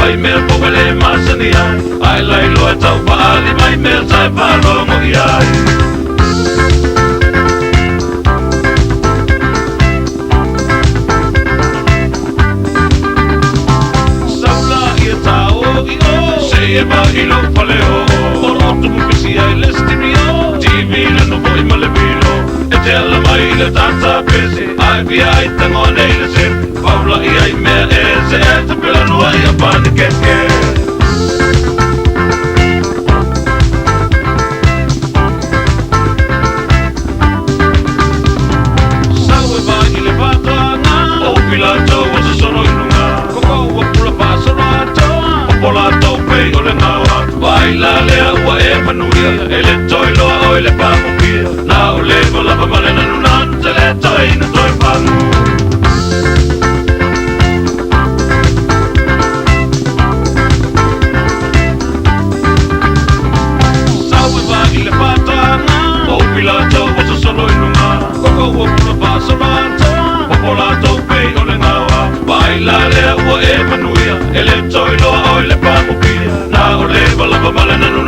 vai mea pokele masani ai ai lai loa tau paali mai mea tai palongo i ai saula ia tau i o se e ma ilo paleo oro tumu pisi ai lestini o TV lano voi malevilo e te ala mai le tata pese ai via ai tango nei le se paula i ai mea e se e te pela nua i a pane keke sau e vai i le patanga o pilato o se sono i lunga koko ua pula pasarato o polato pei o le ngawa vai la lea ua e manuia e le toiloa o le pamopia na o le malapa malena nunan te le toi na toi pangu sau e vai i le patanga o pilato o se sono i lunga koko ua pula pasarato o polato pei o le ngawa vai la lea ua e manuia e le toiloa o le pamopia na o le malapa malena nunan